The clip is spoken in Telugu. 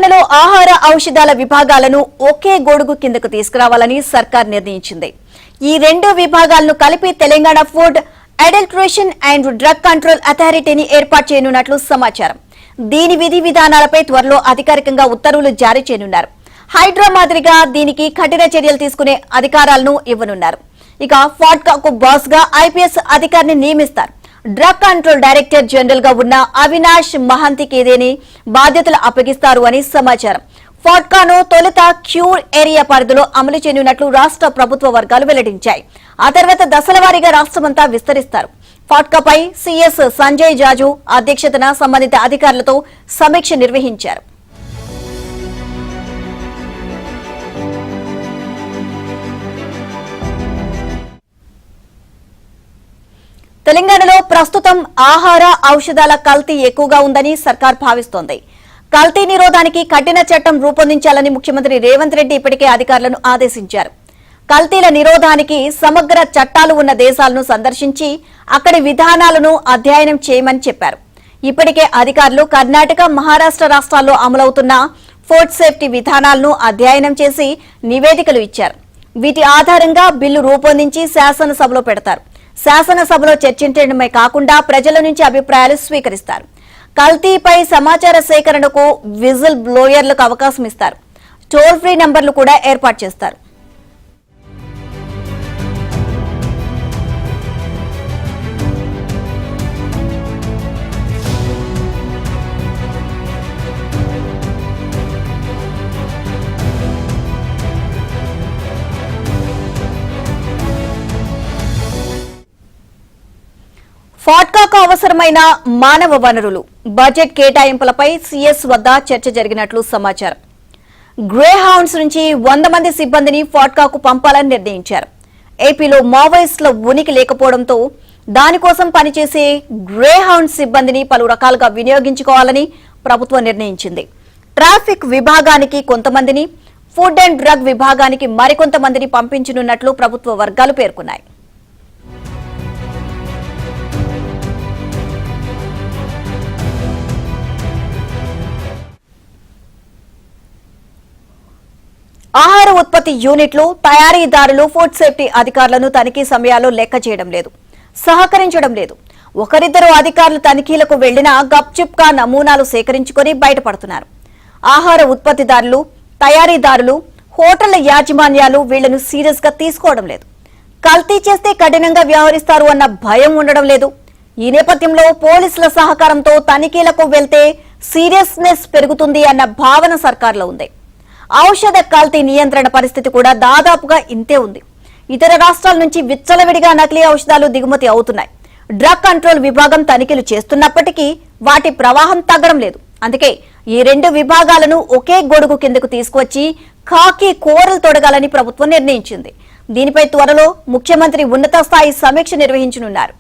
తెలంగాణలో ఆహార ఔషధాల విభాగాలను ఒకే గొడుగు కిందకు తీసుకురావాలని సర్కార్ నిర్ణయించింది. ఈ రెండు విభాగాలను కలిపి Telangana food adulteration and drug control అథారిటీని ఏర్పాటు చేయనున్నట్లు సమాచారం. దీని విధి విధానాలపై త్వరలో అధికారికంగా ఉత్తర్వులు జారీ చేయనున్నారు. హైడ్రా మాదిరిగా దీనికి కఠిన చర్యలు తీసుకునే అధికారాలను ఇవ్వనున్నారు. ఇక ఫాడ్కాకు బాస్ గా ఐపీఎస్ అధికారిని నియమిస్తారు. డ్రగ్ కంట్రోల్ డైరెక్టర్ జనరల్ గా ఉన్న అవినాష్ మహంతికేదేని బాధ్యతలు అప్పగిస్తారు అని సమాచారం. ఫాడ్కాను తొలుత క్యూర్ ఏరియా పరిధిలో అమలు చేయనున్నట్లు రాష్ట్ర ప్రభుత్వ వర్గాలు వెల్లడించాయి. ఆ తర్వాత దశల వారీగా రాష్ట్రమంతా విస్తరిస్తారు. ఫాడ్కాపై సీఎస్ సంజయ్ జాజు అధ్యక్షతన సంబంధిత అధికారులతో సమీక్ష నిర్వహించారు. తెలంగాణలో ప్రస్తుతం ఆహార ఔషధాల కల్తీ ఎక్కువగా ఉందని సర్కార్ భావిస్తోంది. కల్తీ నిరోధానికి కఠిన చట్టం రూపొందించాలని ముఖ్యమంత్రి రేవంత్ రెడ్డి ఇప్పటికే అధికారులను ఆదేశించారు. కల్తీల నిరోధానికి సమగ్ర చట్టాలు ఉన్న దేశాలను సందర్శించి అక్కడి విధానాలను అధ్యయనం చేయమని చెప్పారు. ఇప్పటికే అధికారులు కర్ణాటక, మహారాష్ట్ర రాష్ట్రాల్లో అమలవుతున్న ఫుడ్ సేఫ్టీ విధానాలను అధ్యయనం చేసి నివేదికలు ఇచ్చారు. వీటి ఆధారంగా బిల్లు రూపొందించి శాసనసభలో పెడతారు. శాసనసభలో చర్చించడమే కాకుండా ప్రజల నుంచి అభిప్రాయాలు స్వీకరిస్తారు. కల్తీపై సమాచార సేకరణకు విజిల్ బ్లోయర్లకు అవకాశం ఇస్తారు. టోల్ ఫ్రీ నంబర్లు కూడా ఏర్పాటు చేస్తారు. ఫాడ్కాకు అవసరమైన మానవ వనరులు, బడ్జెట్ కేటాయింపులపై సీఎస్ వద్ద చర్చ జరిగినట్లు సమాచారం. గ్రే హౌండ్స్ నుంచి 100 మంది సిబ్బందిని ఫాడ్కాకు పంపాలని నిర్ణయించారు. ఏపీలో మావోయిస్టుల ఉనికి లేకపోవడంతో దానికోసం పనిచేసే గ్రే హౌండ్ సిబ్బందిని పలు రకాలుగా వినియోగించుకోవాలని ప్రభుత్వం నిర్ణయించింది. ట్రాఫిక్ విభాగానికి కొంతమందిని, ఫుడ్ అండ్ డ్రగ్ విభాగానికి మరికొంతమందిని పంపించనున్నట్లు ప్రభుత్వ వర్గాలు పేర్కొన్నాయి. ఆహార ఉత్పత్తి యూనిట్లు, తయారీదారులు ఫుడ్ సేఫ్టీ అధికారులను తనిఖీ సమయాల్లో లెక్క చేయడం లేదు, సహకరించడం లేదు. ఒకరిద్దరు అధికారులు తనిఖీలకు వెళ్లినా గప్చుప్గా నమూనాలు సేకరించుకుని బయటపడుతున్నారు. ఆహార ఉత్పత్తిదారులు, తయారీదారులు, హోటళ్ల యాజమాన్యాలు వీళ్లను సీరియస్ గా తీసుకోవడం లేదు. కల్తీ చేస్తే కఠినంగా వ్యవహరిస్తారు అన్న భయం ఉండడం లేదు. ఈ నేపథ్యంలో పోలీసుల సహకారంతో తనిఖీలకు వెళ్తే సీరియస్నెస్ పెరుగుతుంది అన్న భావన సర్కార్లో ఉంది. ఔషధ కల్తీ నియంత్రణ పరిస్థితి కూడా దాదాపుగా ఇంతే ఉంది. ఇతర రాష్ట్రాల నుంచి విచ్చలవిడిగా నకిలీ ఔషధాలు దిగుమతి అవుతున్నాయి. డ్రగ్ కంట్రోల్ విభాగం తనిఖీలు చేస్తున్నప్పటికీ వాటి ప్రవాహం తగ్గడం లేదు. అందుకే ఈ రెండు విభాగాలను ఒకే గొడుగు కిందకు తీసుకువచ్చి ఖాకీ కోరలు తొడగాలని ప్రభుత్వం నిర్ణయించింది. దీనిపై త్వరలో ముఖ్యమంత్రి ఉన్నత స్థాయి సమీక్ష నిర్వహించనున్నారు.